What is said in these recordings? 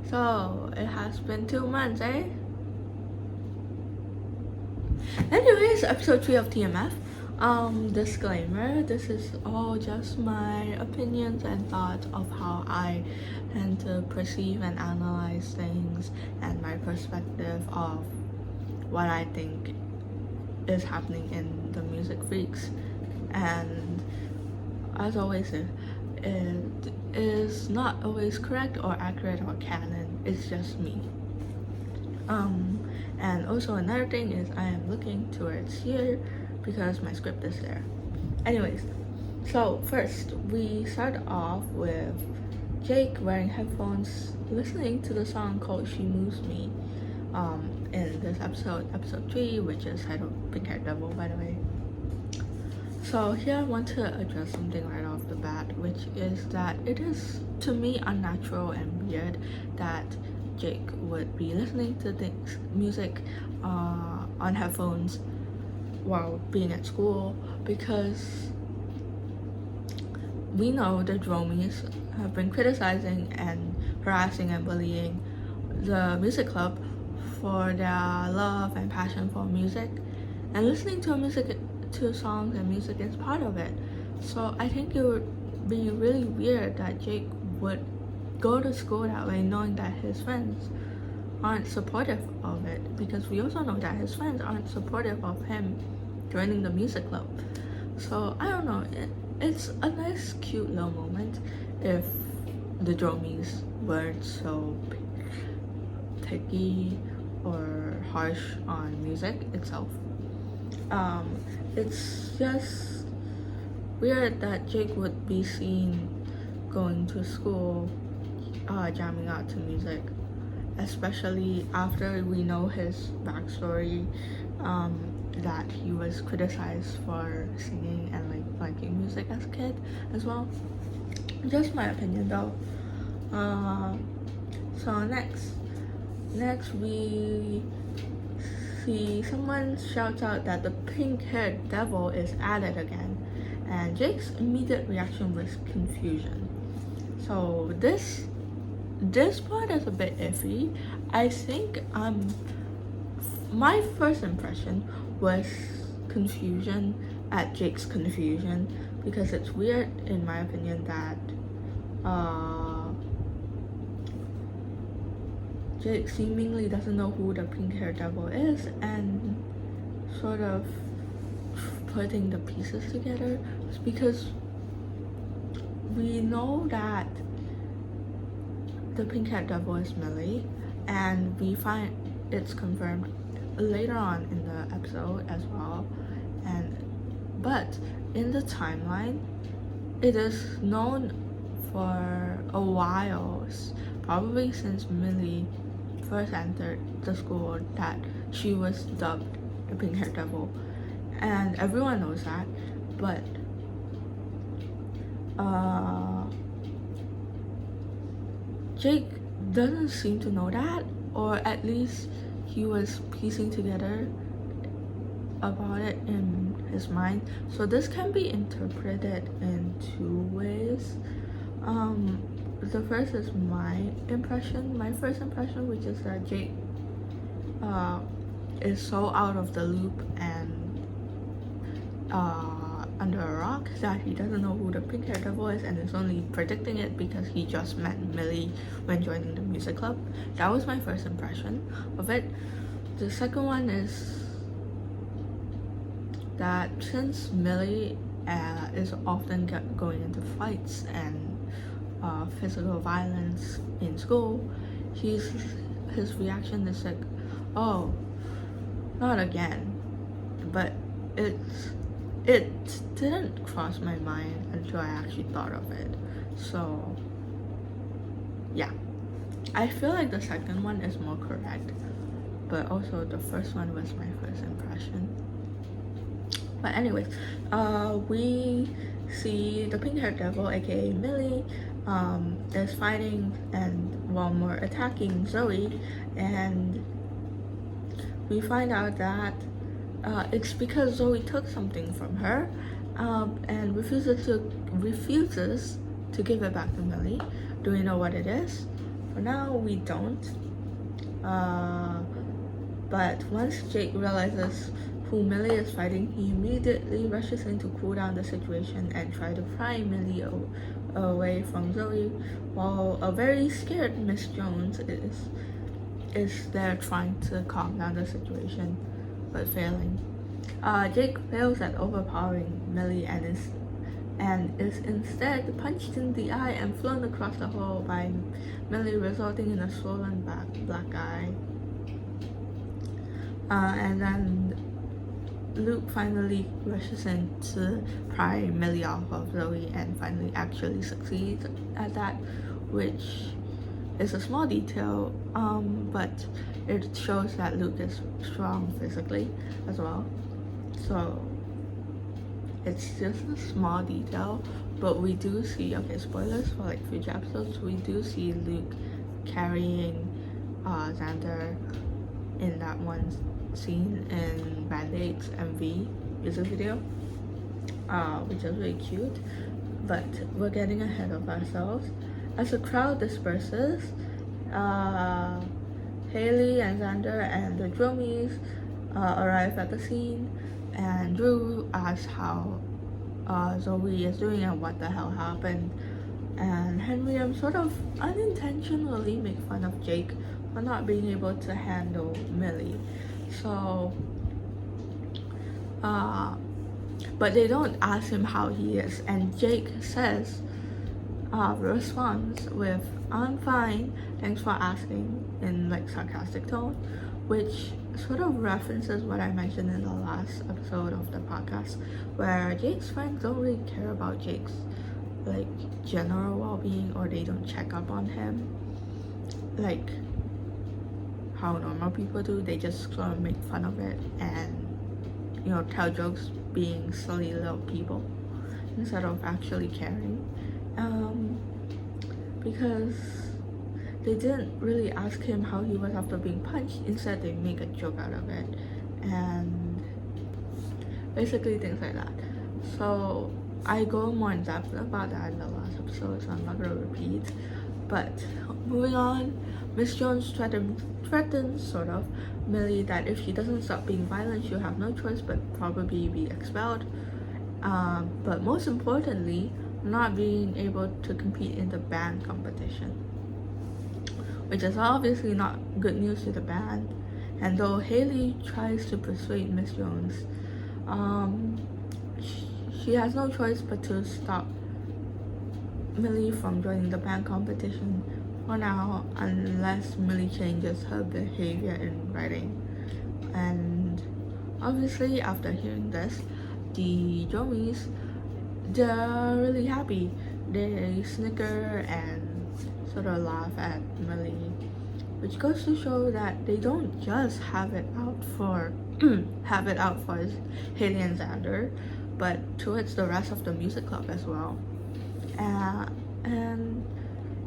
So, it has been 2 months, eh? Anyways, episode 3 of TMF. Disclaimer, this is all just my opinions and thoughts of how I tend to perceive and analyze things and my perspective of what I think is happening in the Music Freaks. And as always, it is not always correct or accurate or canon. It's just me. And also another thing is I am looking towards here because my script is there. Anyways, so first we start off with Jake wearing headphones, listening to the song called She Moves Me in this episode 3, which is titled Pink Hair Devil, by the way. So here I want to address something right off the bat, which is that it is, to me, unnatural and weird that Jake would be listening to music on headphones while being at school, because we know the Dromies have been criticizing and harassing and bullying the music club for their love and passion for music, and listening to songs and music is part of it. So I think it would be really weird that Jake would go to school that way knowing that his friends aren't supportive of it, because we also know that his friends aren't supportive of him joining the music club. So I don't know, it's a nice cute little moment if the Dromies weren't so picky or harsh on music itself. It's just weird that Jake would be seen going to school jamming out to music, especially after we know his backstory, that he was criticized for singing and liking music as a kid as well. Just my opinion though. So next we see someone shouts out that the pink-haired devil is at it again, and Jake's immediate reaction was confusion. So this part is a bit iffy. I think my first impression was confusion at Jake's confusion, because it's weird in my opinion that Jake seemingly doesn't know who the pink-haired devil is, and sort of putting the pieces together, because we know that the pink-haired devil is Millie, and we find it's confirmed later on in the episode as well. But in the timeline, it is known for a while, probably since Millie first entered the school, that she was dubbed the pink-haired devil, and everyone knows that. But Jake doesn't seem to know that, or at least he was piecing together about it in his mind. So this can be interpreted in 2 ways. The first is my first impression, which is that Jake is so out of the loop and under a rock that he doesn't know who the pink-haired devil is, and is only predicting it because he just met Millie when joining the music club. That was my first impression of it. The second one is that since Millie is often going into fights and physical violence in school, his reaction is like, oh, not again. But it didn't cross my mind until I actually thought of it. So yeah, I feel like the second one is more correct, but also the first one was my first impression. But anyways, we see the pink-haired devil, aka Millie, is fighting and more attacking Zoe, and we find out that it's because Zoe took something from her and refuses to give it back to Millie. Do we know what it is? For now, we don't. But once Jake realizes who Millie is fighting, he immediately rushes in to cool down the situation and try to pry Millie away from Zoe, while a very scared Miss Jones is there trying to calm down the situation, but failing. Jake fails at overpowering Millie and is instead punched in the eye and flown across the hall by Millie, resulting in a swollen black eye. And then Luke finally rushes in to pry Millie off of Zoe and finally actually succeeds at that, which is a small detail, but it shows that Luke is strong physically as well. So it's just a small detail, but we do see, okay, spoilers for like future episodes, we do see Luke carrying Xander in that one scene in Band-Aid's MV music video, which is really cute. But we're getting ahead of ourselves. As the crowd disperses, Haley and Xander and the Dromies arrive at the scene, and Drew asks how Zoe is doing and what the hell happened. And Henry sort of unintentionally make fun of Jake for not being able to handle Millie. So, but they don't ask him how he is, and Jake responds with, "I'm fine, thanks for asking," in like sarcastic tone, which sort of references what I mentioned in the last episode of the podcast, where Jake's friends don't really care about Jake's like general well-being, or they don't check up on him like how normal people do. They just sort of make fun of it and, you know, tell jokes being silly little people instead of actually caring, because they didn't really ask him how he was after being punched. Instead, they make a joke out of it and basically things like that. So I go more in depth about that in the last episode, so I'm not gonna repeat. But moving on, Miss Jones threatens sort of Millie that if she doesn't stop being violent, she'll have no choice but probably be expelled. But most importantly, not being able to compete in the band competition, which is obviously not good news to the band. And though Haley tries to persuade Miss Jones, she has no choice but to stop Millie from joining the band competition for now, unless Millie changes her behavior in writing. And obviously, after hearing this, the Jomies, they're really happy. They snicker and sort of laugh at Millie, which goes to show that they don't just have it out for Haley and Xander, but towards the rest of the music club as well. And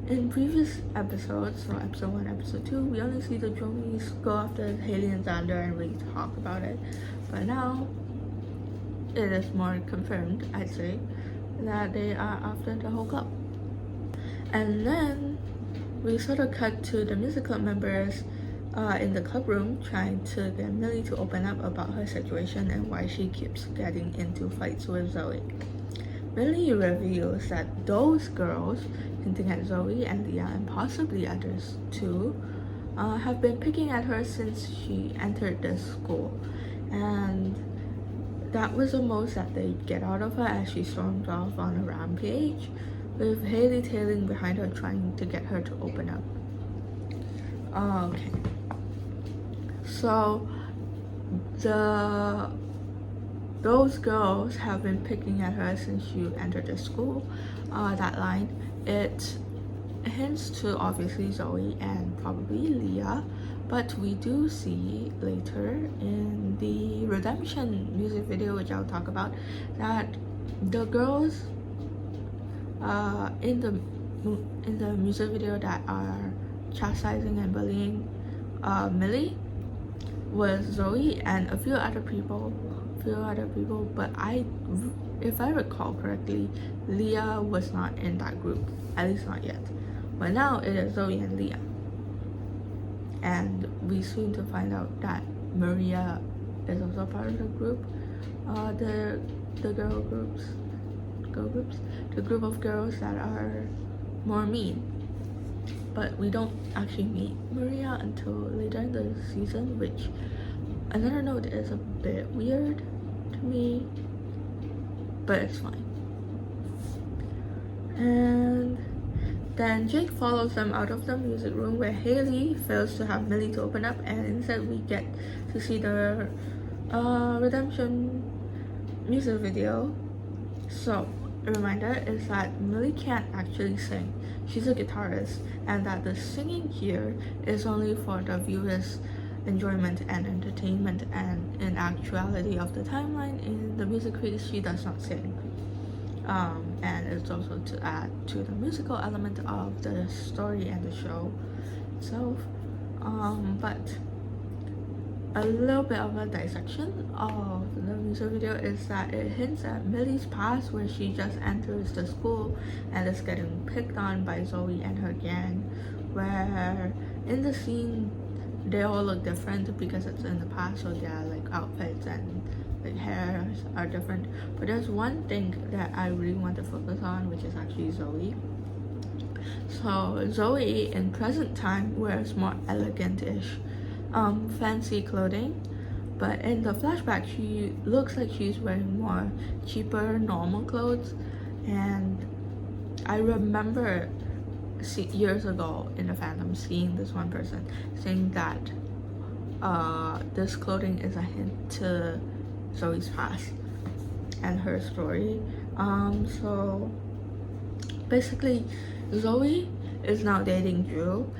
in previous episodes, so episode 1, episode 2, we only see the Jomies go after Haley and Xander and really talk about it. But now it is more confirmed, I'd say, that they are after the whole club. And then we sort of cut to the music club members in the club room trying to get Millie to open up about her situation and why she keeps getting into fights with Zoe. Millie reveals that those girls, hinting at Zoe and Leah and possibly others too, have been picking at her since she entered the school, and that was the most that they get out of her as she storms off on a rampage, with Haley tailing behind her trying to get her to open up. Okay, so those girls have been picking at her since you entered the school. That line, it hints to obviously Zoe and probably Leah, but we do see later in the Redemption music video, which I'll talk about, that the girls in the music video that are chastising and bullying Millie was Zoe and a few other people, but if I recall correctly, Leah was not in that group, at least not yet. But now it is Zoe and Leah. And we soon to find out that Maria is also part of the group. The girl groups, the group of girls that are more mean. But we don't actually meet Maria until later in the season, which another note is a bit weird to me, but it's fine. And then Jake follows them out of the music room where Haley fails to have Millie to open up, and instead we get to see the redemption music video. So a reminder is that Millie can't actually sing. She's a guitarist, and that the singing here is only for the viewers' enjoyment and entertainment, and in actuality of the timeline in the music credits she does not sing. And it's also to add to the musical element of the story and the show itself. But a little bit of a dissection of the music video is that it hints at Millie's past, where she just enters the school and is getting picked on by Zoe and her gang, where in the scene they all look different because it's in the past, so their like outfits and like hairs are different. But there's one thing that I really want to focus on, which is actually Zoe. So Zoe in present time wears more elegant-ish fancy clothing, but in the flashback she looks like she's wearing more cheaper normal clothes. And I remember years ago in the fandom seeing this one person saying that this clothing is a hint to Zoe's past and her story. So basically Zoe is now dating Drew,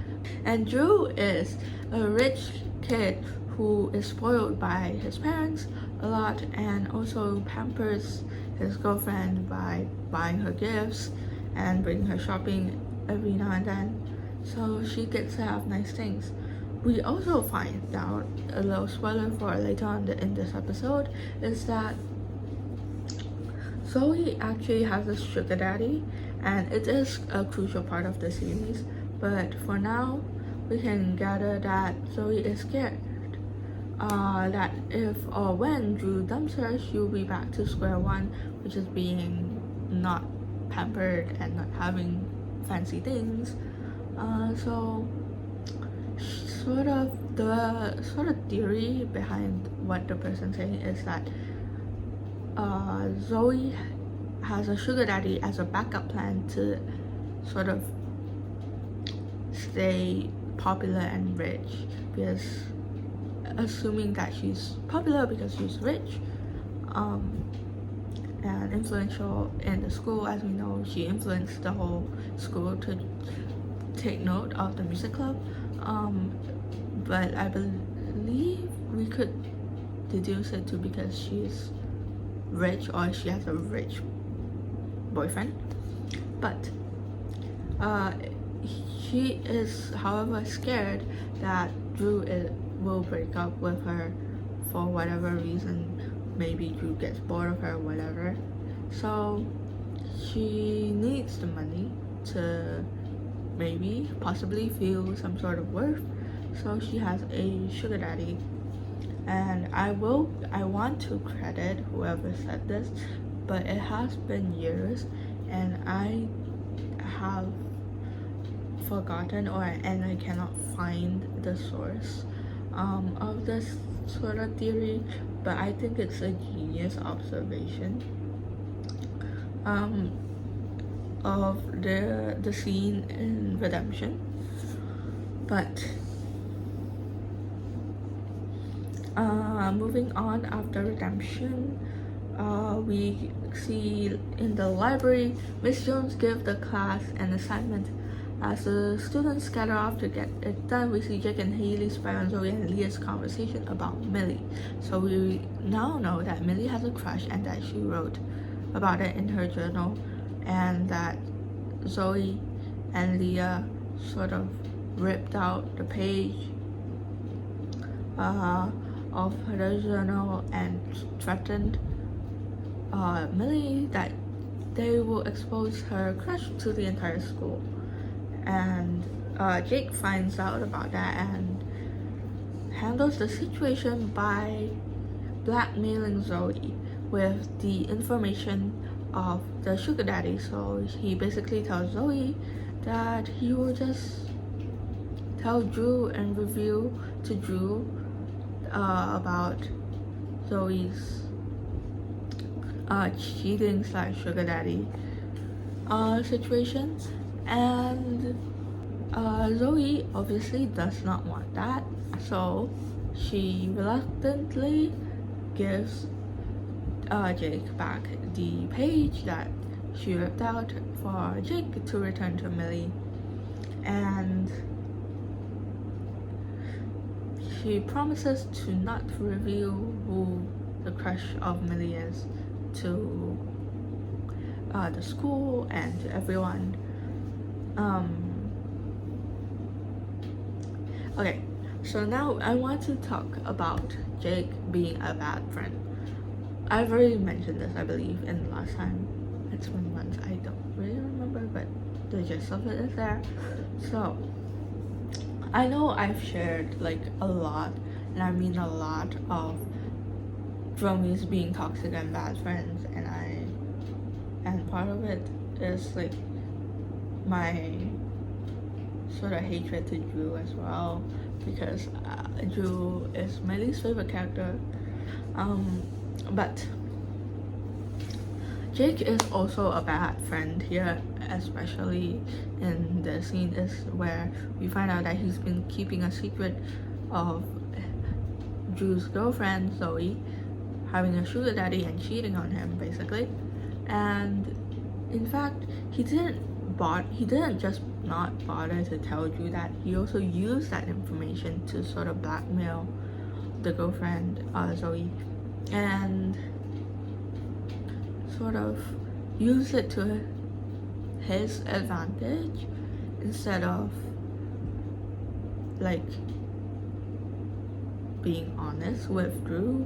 and Drew is a rich kid who is spoiled by his parents a lot and also pampers his girlfriend by buying her gifts and bringing her shopping every now and then, so she gets to have nice things. We also find out, a little spoiler for later on in this episode, is that Zoe actually has a sugar daddy, and it is a crucial part of the series. But for now, we can gather that Zoe is scared that if or when Drew dumps her, she'll be back to square one, which is being not pampered and not having fancy things. So the sort of theory behind what the person's saying is that Zoe has a sugar daddy as a backup plan to sort of stay popular and rich, because assuming that she's popular because she's rich and influential in the school. As we know, she influenced the whole school to take note of the music club, but I believe we could deduce it to because she's rich or she has a rich boyfriend. But she is, however, scared that Drew will break up with her for whatever reason. Maybe Drew gets bored of her, whatever. So she needs the money to maybe, possibly feel some sort of worth. So she has a sugar daddy. And I want to credit whoever said this, but it has been years and I have forgotten and I cannot find the source of this sort of theory, but I think it's a genius observation of the scene in Redemption. But moving on after Redemption, we see in the library Miss Jones give the class an assignment. As the students scatter off to get it done, we see Jake and Haley spy on Zoe and Leah's conversation about Millie. So we now know that Millie has a crush and that she wrote about it in her journal, and that Zoe and Leah sort of ripped out the page of her journal and threatened Millie that they will expose her crush to the entire school. and Jake finds out about that and handles the situation by blackmailing Zoe with the information of the sugar daddy. So he basically tells Zoe that he will just tell Drew and reveal to Drew about Zoe's cheating / sugar daddy situation, and Zoe obviously does not want that, so she reluctantly gives Jake back the page that she ripped out for Jake to return to Millie, and she promises to not reveal who the crush of Millie is to the school and to everyone. Okay, so now I want to talk about Jake being a bad friend. I've already mentioned this, I believe, in the last time. It's been months, I don't really remember, but the gist of it is there. So I know I've shared like a lot, and I mean a lot, of Dromies being toxic and bad friends, and part of it is like my sort of hatred to Drew as well, because Drew is my least favorite character. But Jake is also a bad friend here, especially in the scene is where we find out that he's been keeping a secret of Drew's girlfriend Zoe having a sugar daddy and cheating on him, basically. And in fact, he didn't just not bother to tell Drew that. He also used that information to sort of blackmail the girlfriend Zoe, and sort of use it to his advantage instead of like being honest with Drew,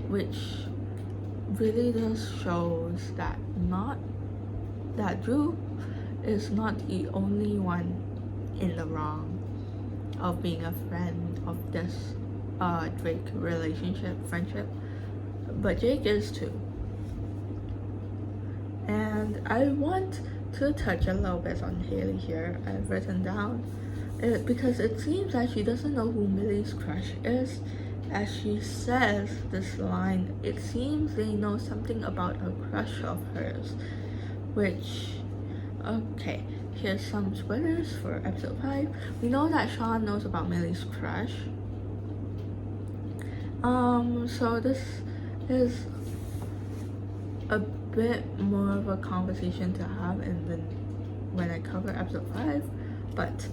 which really just shows that Drew is not the only one in the wrong of being a friend of this Drake friendship, but Jake is too. And I want to touch a little bit on Haley here. I've written down because it seems that she doesn't know who Millie's crush is. As she says this line, it seems they know something about a crush of hers, which, okay, here's some spoilers for episode 5. We know that Sean knows about Millie's crush. So this is a bit more of a conversation to have when I cover episode 5, but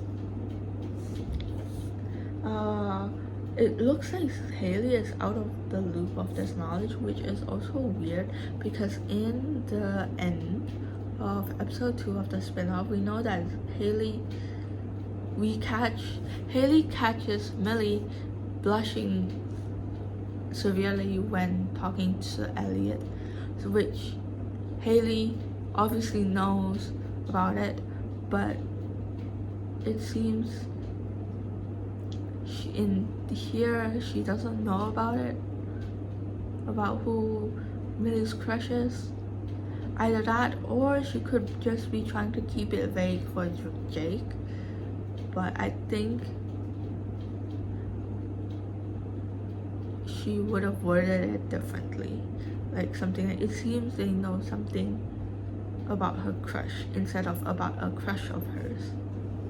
it looks like Haley is out of the loop of this knowledge, which is also weird because in the end of episode 2 of the spinoff, we know that Haley catches Millie blushing severely when talking to Elliot, which Haley obviously knows about it, but it seems she doesn't know about it, about who Millie's crush is. Either that, or she could just be trying to keep it vague for Jake, but I think she would have worded it differently, like something like, it seems they know something about her crush instead of about a crush of hers.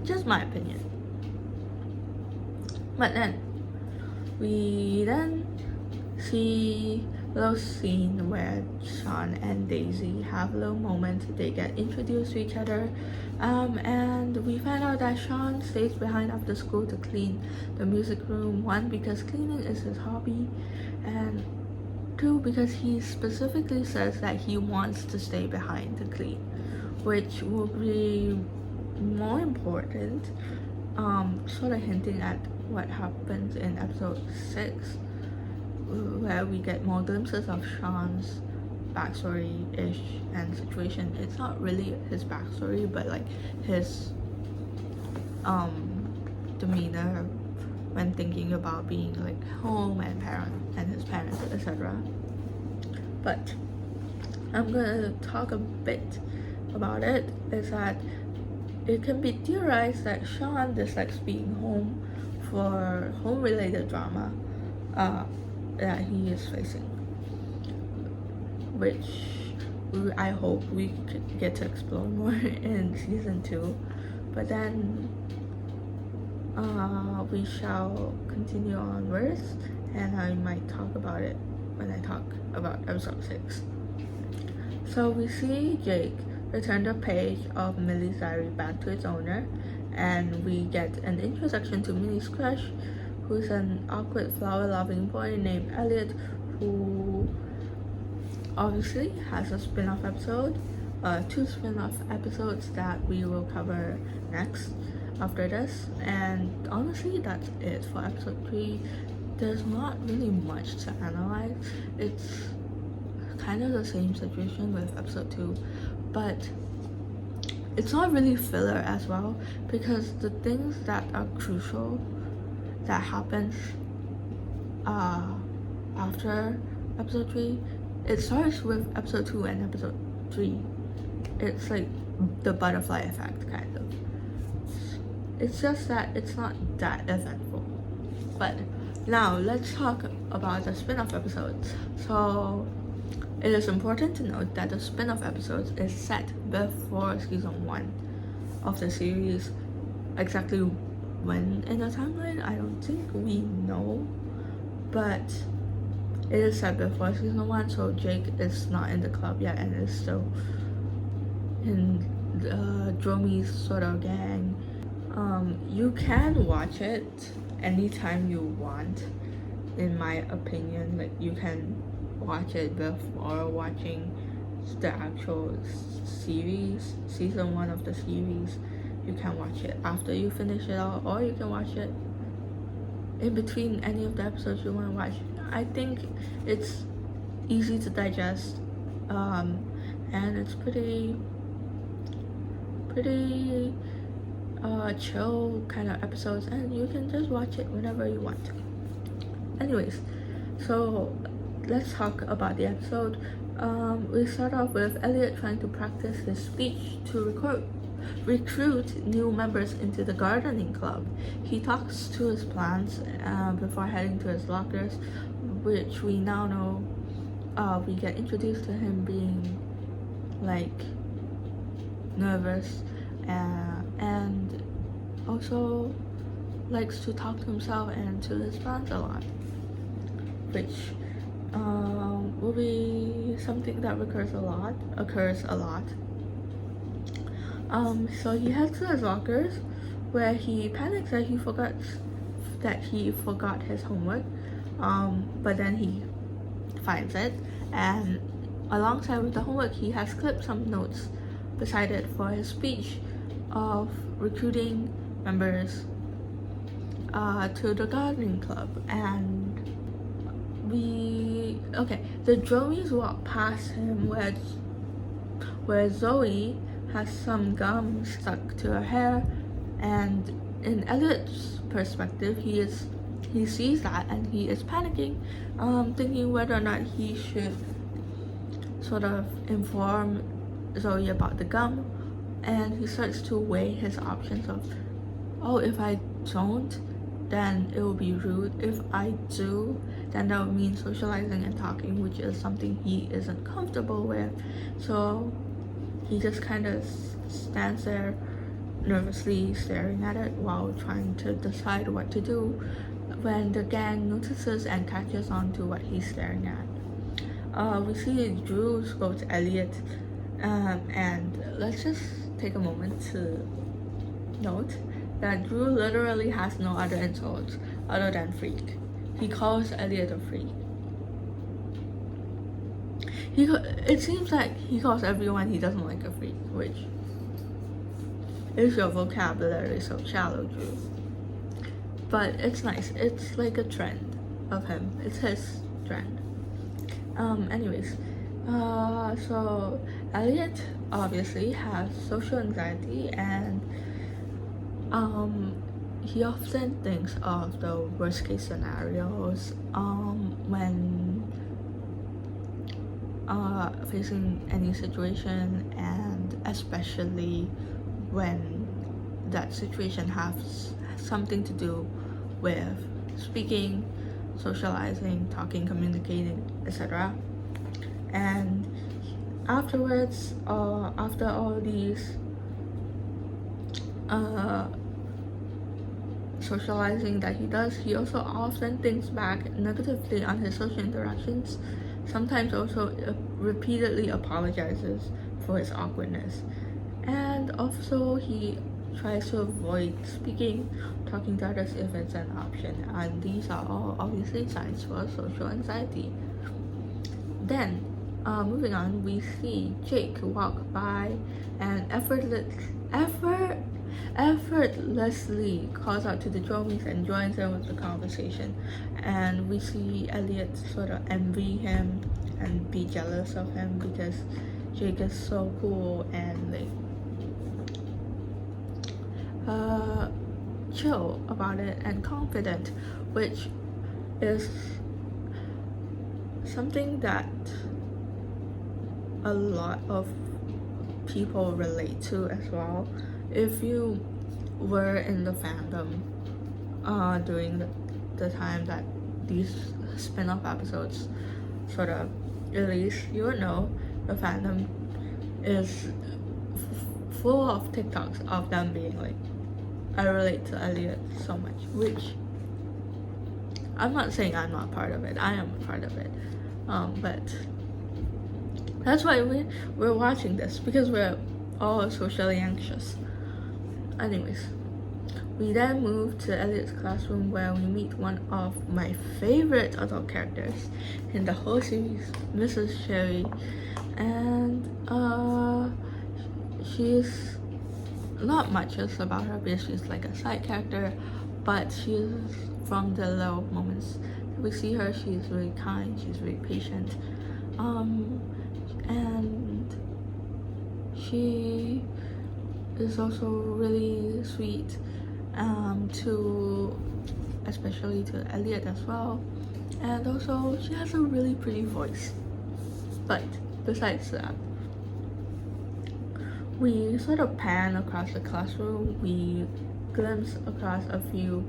Just my opinion. But then we see a little scene where Sean and Daisy have a little moment. They get introduced to each other, and we find out that Sean stays behind after school to clean the music room. 1, because cleaning is his hobby, and 2, because he specifically says that he wants to stay behind to clean, which will be more important, sort of hinting at what happens in episode 6, where we get more glimpses of Sean's backstory-ish and situation. It's not really his backstory, but like his demeanor when thinking about being like home and his parents, etc. But I'm gonna talk a bit about it. Is that it can be theorized that Sean dislikes being home for home-related drama that he is facing, which I hope we get to explore more in season 2. But then we shall continue onwards, and I might talk about it when I talk about episode 6. So we see Jake return the page of Millie's diary back to its owner, and we get an introduction to Millie's crush, who's an awkward flower-loving boy named Elliot, who obviously has a spin-off episode, 2 spin-off episodes that we will cover next after this. And honestly, that's it for episode 3. There's not really much to analyze. It's kind of the same situation with episode 2, but it's not really filler as well, because the things that are crucial that happens after episode 3, it starts with episode 2 and episode 3. It's like the butterfly effect, kind of. It's just that it's not that eventful. But now let's talk about the spin-off episodes. So it is important to note that the spin-off episodes is set before season 1 of the series. Exactly when in the timeline, I don't think we know, but it is set before season 1, so Jake is not in the club yet and is still in Dromy's sort of gang. You can watch it anytime you want, in my opinion. Like, you can watch it before watching the actual series, season 1 of the series. You can watch it after you finish it all, or you can watch it in between any of the episodes you want to watch. I think it's easy to digest, and it's pretty chill kind of episodes, and you can just watch it whenever you want to. Anyways, so let's talk about the episode. We start off with Elliot trying to practice his speech to recruit new members into the gardening club. He talks to his plants before heading to his lockers, which we now know. We get introduced to him being like nervous and also likes to talk to himself and to his plants a lot, which will be something that occurs a lot. So he heads to his lockers, where he panics that he forgot his homework, but then he finds it, and alongside with the homework he has clipped some notes beside it for his speech of recruiting members to the gardening club. And the Dromys walk past him where Zoe has some gum stuck to her hair, and in Elliot's perspective, he sees that and he is panicking, thinking whether or not he should sort of inform Zoe about the gum. And he starts to weigh his options of, if I don't, then it will be rude. If I do, then that would mean socializing and talking, which is something he isn't comfortable with. So he just kind of stands there nervously staring at it while trying to decide what to do, when the gang notices and catches on to what he's staring at. We see Drew go to Elliot, and let's just take a moment to note that Drew literally has no other insults other than freak. He calls Elliot a freak. It seems like he calls everyone he doesn't like a freak, which is your vocabulary so shallow, Drew. But it's nice. It's like a trend of him. It's his trend. Anyways, so Elliot obviously has social anxiety, and he often thinks of the worst case scenarios when facing any situation, and especially when that situation has something to do with speaking, socializing, talking, communicating, etc. And afterwards, after all these socializing that he does, he also often thinks back negatively on his social interactions, sometimes also repeatedly apologizes for his awkwardness, and also he tries to avoid speaking, talking to others if it's an option, and these are all obviously signs for social anxiety. Then, moving on, we see Jake walk by and effortlessly calls out to the Dromies and joins in with the conversation. And we see Elliot sort of envy him and be jealous of him because Jake is so cool and like chill about it and confident, which is something that a lot of people relate to as well. If you were in the fandom during the time that these spin-off episodes sort of release, you would know the fandom is full of TikToks of them being like, I relate to Elliot so much, which I'm not saying I'm not part of it. I am a part of it, but that's why we're watching this, because we're all socially anxious. Anyways, we then move to Elliot's classroom where we meet one of my favorite adult characters in the whole series, Mrs. Sherry, and she's not much else about her because she's like a side character, but she's from the little moments we see her, she's really kind, she's really patient, and she is also really sweet especially to Elliot as well, and also she has a really pretty voice. But besides that, we sort of pan across the classroom, we glimpse across a few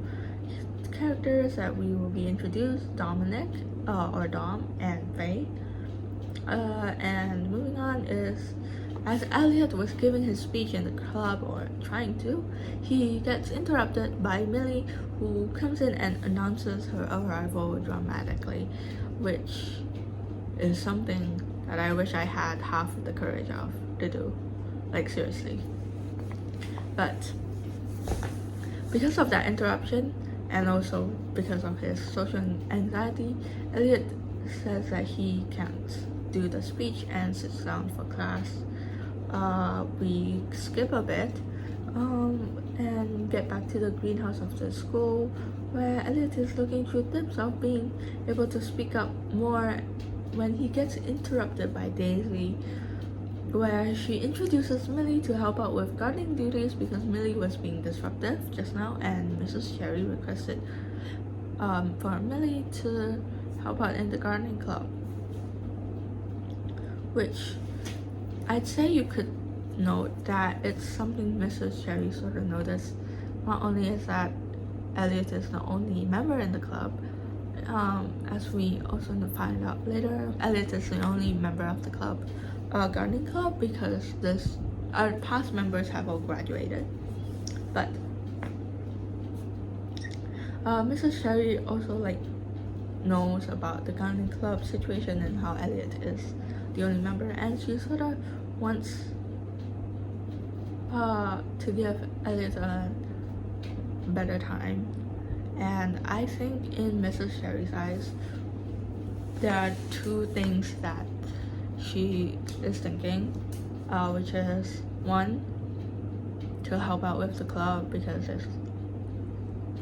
characters that we will be introduced, Dominic, or Dom, and Faye. And moving on is, as Elliot was giving his speech in the club, or trying to, he gets interrupted by Millie, who comes in and announces her arrival dramatically, which is something that I wish I had half the courage of to do. Like, seriously. But because of that interruption, and also because of his social anxiety, Elliot says that he can't do the speech and sits down for class. We skip a bit and get back to the greenhouse of the school, where Elliot is looking through tips of being able to speak up more when he gets interrupted by Daisy, where she introduces Millie to help out with gardening duties because Millie was being disruptive just now, and Mrs. Sherry requested for Millie to help out in the gardening club, which I'd say you could note that it's something Mrs. Sherry sort of noticed. Not only is that Elliot is the only member in the club, as we also find out later, Elliot is the only member of the club, gardening club, because our past members have all graduated. But Mrs. Sherry also like knows about the gardening club situation and how Elliot is the only member, and she sort of wants to give Elliot a better time. And I think in Mrs. Sherry's eyes, there are two things that she is thinking, which is one, to help out with the club, because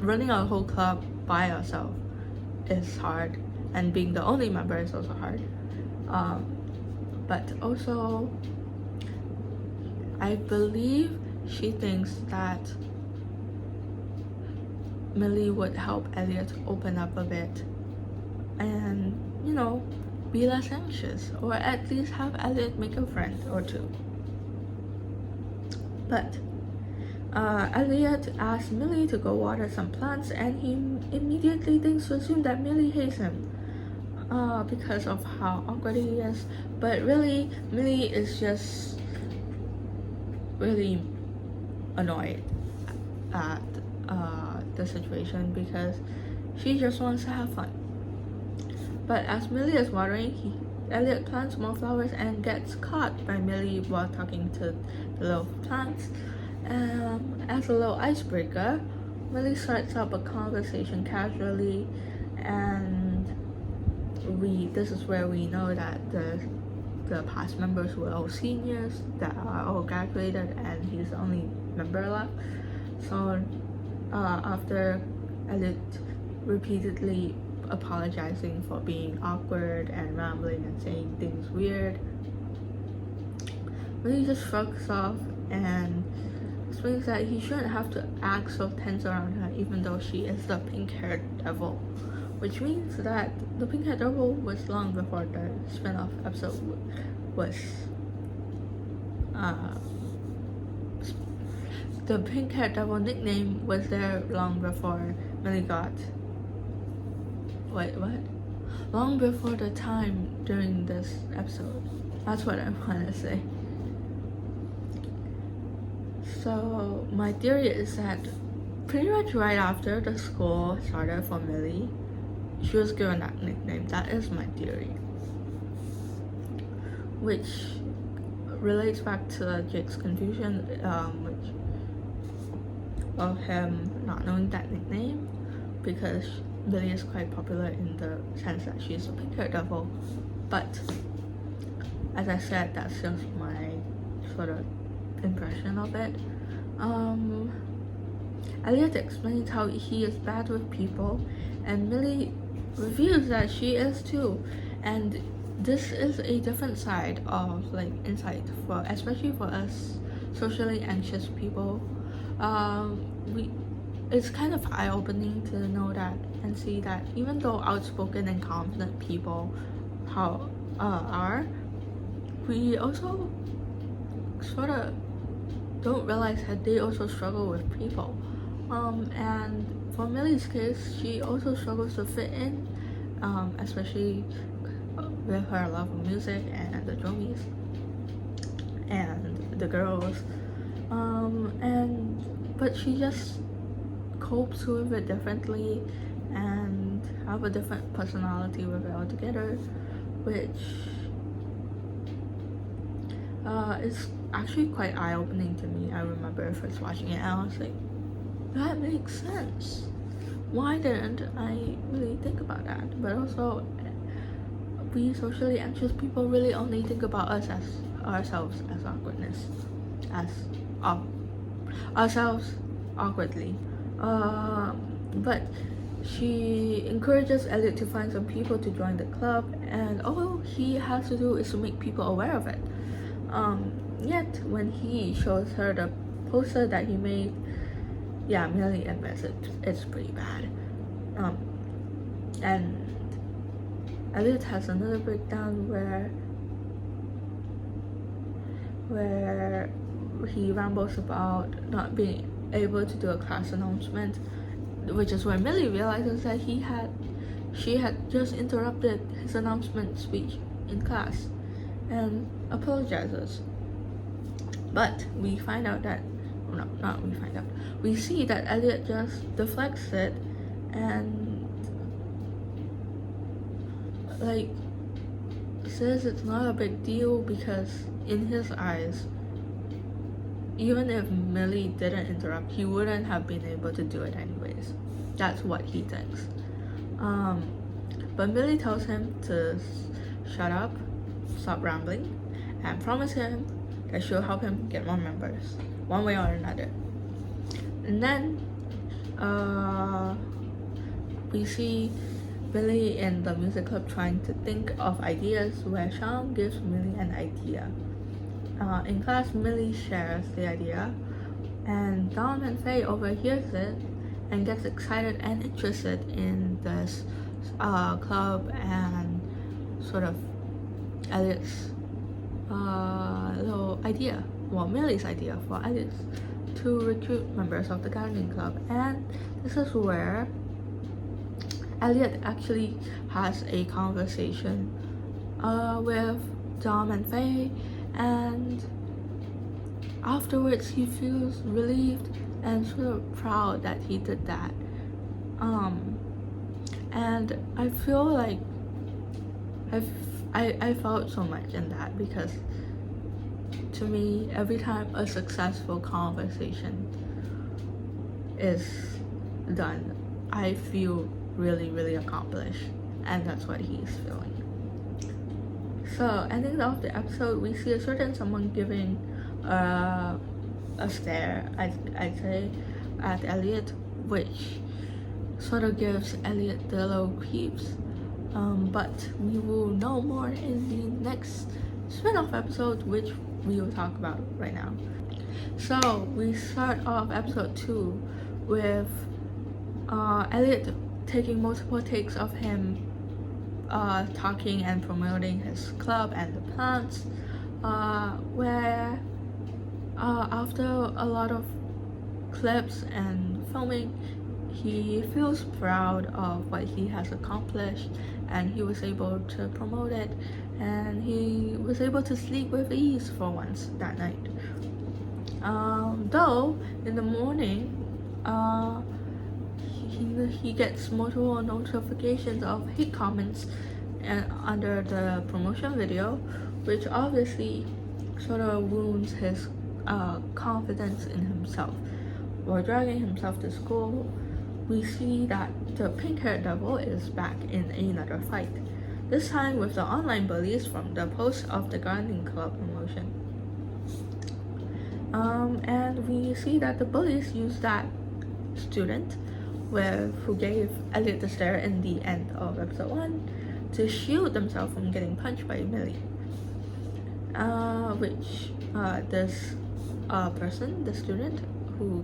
running a whole club by yourself is hard, and being the only member is also hard. But also, I believe she thinks that Millie would help Elliot open up a bit and, be less anxious, or at least have Elliot make a friend or two. But Elliot asks Millie to go water some plants, and he immediately thinks to assume that Millie hates him because of how awkward he is. But really, Millie is just really annoyed at the situation because she just wants to have fun. But as Millie is watering, Elliot plants more flowers and gets caught by Millie while talking to the little plants. As a little icebreaker, Millie starts up a conversation casually, and this is where we know that the past members were all seniors that are all graduated, and he's the only member left. So after Elliot repeatedly apologizing for being awkward and rambling and saying things weird, Millie just shrugs off and explains that he shouldn't have to act so tense around her, even though she is the pink-haired devil, which means that the pink-haired devil was long before the spinoff episode was the pink-haired devil nickname was there long before Millie got long before the time during this episode. That's what I want to say. So my theory is that pretty much right after the school started for Millie, she was given that nickname. That is my theory, which relates back to Jake's confusion, which of him not knowing that nickname, because Millie is quite popular in the sense that she's a pink-haired devil. But as I said, that's just my sort of impression of it. Elliot explains how he is bad with people, and Millie reveals that she is too. And this is a different side of insight especially for us socially anxious people. It's kind of eye-opening to know that and see that even though outspoken and confident people are, we also sort of don't realize that they also struggle with people. And for Millie's case, she also struggles to fit in, especially with her love of music and the drummies and the girls. But she just copes with it differently and have a different personality with it altogether, which is actually quite eye-opening to me. I remember first watching it and I was like, that makes sense. Why didn't I really think about that? But also, we socially anxious people really only think about ourselves as awkwardness, ourselves awkwardly. But she encourages Elliot to find some people to join the club, and all he has to do is to make people aware of it. Yet when he shows her the poster that he made, Millie admits it's pretty bad. And Elliot has another breakdown where he rambles about not being able to do a class announcement, which is where Millie realizes that she had just interrupted his announcement speech in class and apologizes. But we find out that we see that Elliot just deflects it and says it's not a big deal because in his eyes, even if Millie didn't interrupt, he wouldn't have been able to do it anyways. That's what he thinks. But Millie tells him to shut up, stop rambling, and promise him that she'll help him get more members, one way or another. And then we see Millie in the music club trying to think of ideas, where Sean gives Millie an idea. In class, Millie shares the idea, and Dom and Faye overhears it and gets excited and interested in this club and sort of Elliot's little idea, well, Millie's idea for Elliot to recruit members of the gardening club. And this is where Elliot actually has a conversation with Dom and Faye, and afterwards he feels relieved and sort of proud that he did that. And I feel like I felt so much in that, because to me, every time a successful conversation is done, I feel really, really accomplished, and that's what he's feeling. So, ending off the episode, we see a certain someone giving a stare, I'd say, at Elliot, which sort of gives Elliot the little creeps. But we will know more in the next spin-off episode, which we will talk about right now. So we start off episode 2 with Elliot taking multiple takes of him talking and promoting his club and the plants, where after a lot of clips and filming, he feels proud of what he has accomplished, and he was able to promote it, and he was able to sleep with ease for once that night. Though in the morning, he gets multiple notifications of hate comments under the promotion video, which obviously sort of wounds his confidence in himself. While dragging himself to school, we see that the pink-haired devil is back in another fight, this time with the online bullies from the post of the gardening club promotion. And we see that the bullies use that student who gave Elliot the stare in the end of episode 1 to shield themselves from getting punched by Millie, which this person, the student who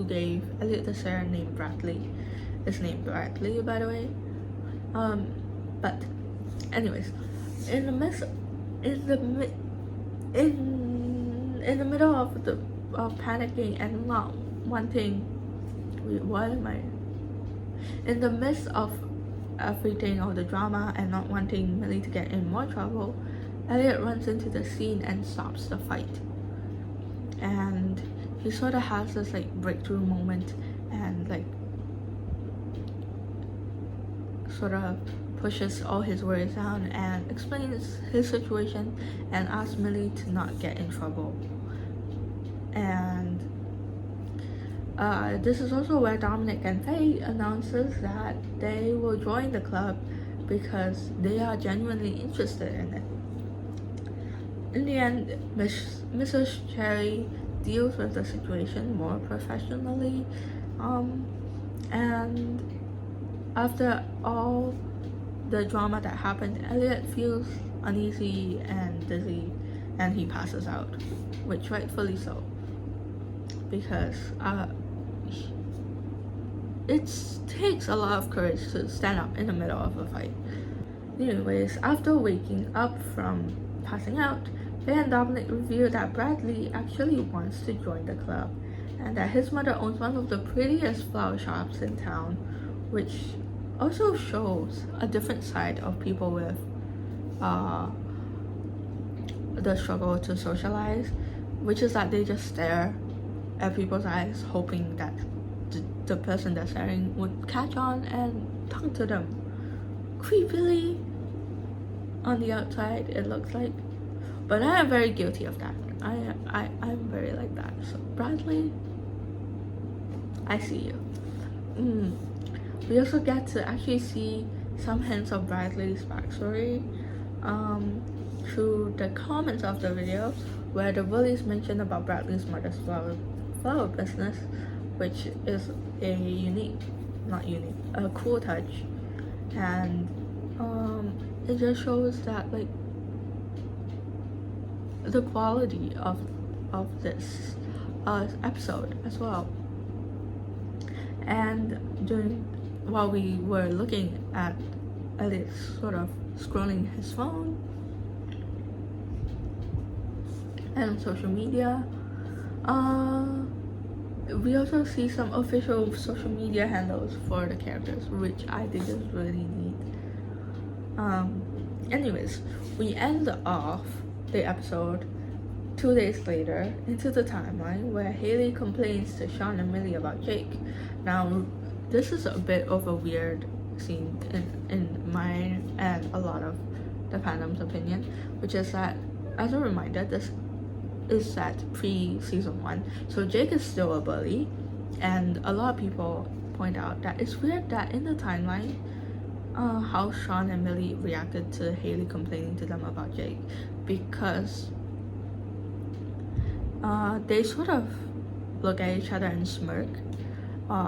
gave Elliot the stare, named Bradley, is named Bradley, by the way. But anyways, in the middle of panicking and not wanting, in the midst of everything, all the drama, and not wanting Millie to get in more trouble, Elliot runs into the scene and stops the fight. And he sort of has this like breakthrough moment, and like sort of pushes all his worries down and explains his situation and asks Millie to not get in trouble. And this is also where Dominic and Faye announces that they will join the club because they are genuinely interested in it. In the end, Mrs. Cherry deals with the situation more professionally, and after all the drama that happened, Elliot feels uneasy and dizzy, and he passes out, which rightfully so, because it takes a lot of courage to stand up in the middle of a fight. Anyways, after waking up from passing out, Faye and Dominic reveal that Bradley actually wants to join the club, and that his mother owns one of the prettiest flower shops in town, which also shows a different side of people with the struggle to socialize, which is that they just stare at people's eyes, hoping that the person they're staring would catch on and talk to them. Creepily, on the outside, it looks like. But I am very guilty of that. I'm very like that. So Bradley, I see you. We also get to actually see some hints of Bradley's backstory through the comments of the video, where the bullies mention about Bradley's mother's flower business, which is a cool touch, and it just shows that like the quality of this episode as well. And while we were looking at Elliot sort of scrolling his phone and social media, we also see some official social media handles for the characters, which I think is really neat. Anyways, we end off the episode 2 days later into the timeline where Haley complains to Sean and Millie about Jake. Now, this is a bit of a weird scene in mine and a lot of the fandom's opinion, which is that, as a reminder, this is set pre-season 1, so Jake is still a bully, and a lot of people point out that it's weird that in the timeline, how Sean and Millie reacted to Haley complaining to them about Jake, because they sort of look at each other and smirk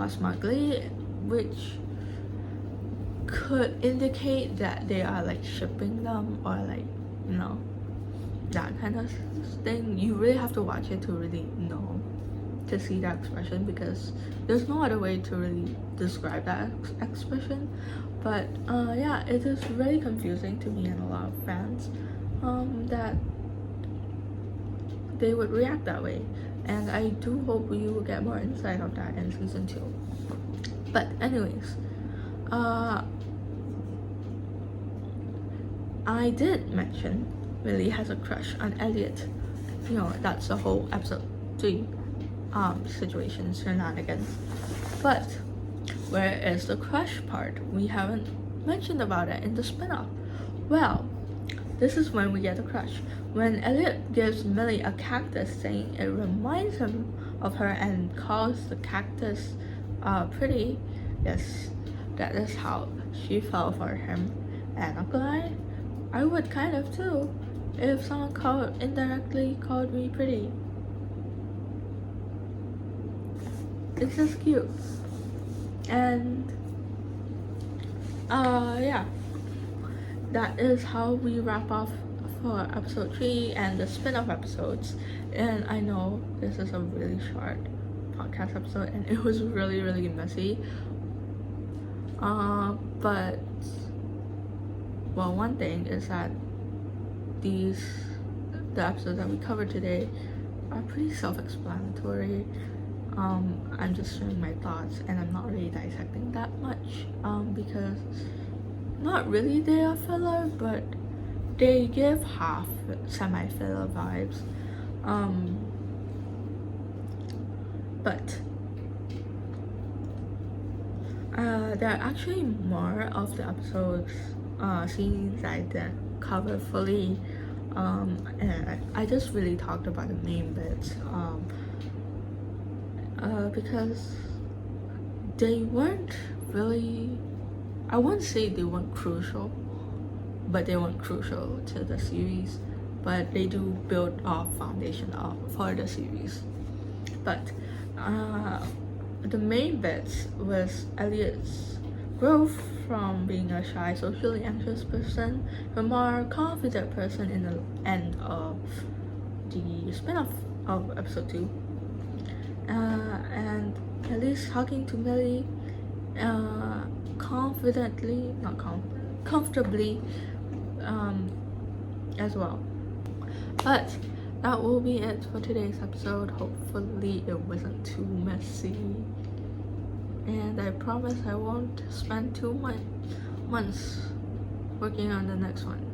smugly, which could indicate that they are like shipping them, or like, you know, that kind of thing. You really have to watch it to really know, to see that expression, because there's no other way to really describe that expression. But yeah, it is really confusing to me and a lot of fans that they would react that way, and I do hope we will get more insight of that in season 2. But anyways, I did mention Millie has a crush on Elliot. You know, that's the whole episode 3 situation, shenanigans. But where is the crush part? We haven't mentioned about it in the spinoff. Well, this is when we get the crush. When Elliot gives Millie a cactus, saying it reminds him of her and calls the cactus pretty. Yes, that is how she fell for him. And not gonna lie, I would kind of too, if someone indirectly called me pretty. It's just cute. And yeah, that is how we wrap off for episode 3 and the spin-off episodes. And I know this is a really short podcast episode and it was really messy, but well, one thing is that the episodes that we covered today are pretty self-explanatory. I'm just sharing my thoughts and I'm not really dissecting that much, because not really they are filler, but they give half semi-filler vibes. But there are actually more of the episodes scenes I didn't cover fully, and I just really talked about the main bits, because they weren't really, I wouldn't say they weren't crucial, but they weren't crucial to the series, but they do build a foundation for the series. But the main bits was Elliot's growth from being a shy, socially anxious person to a more confident person in the end of the spin-off of episode 2. And at least talking to Millie comfortably as well. But that will be it for today's episode. Hopefully it wasn't too messy, and I promise I won't spend 2 months working on the next one.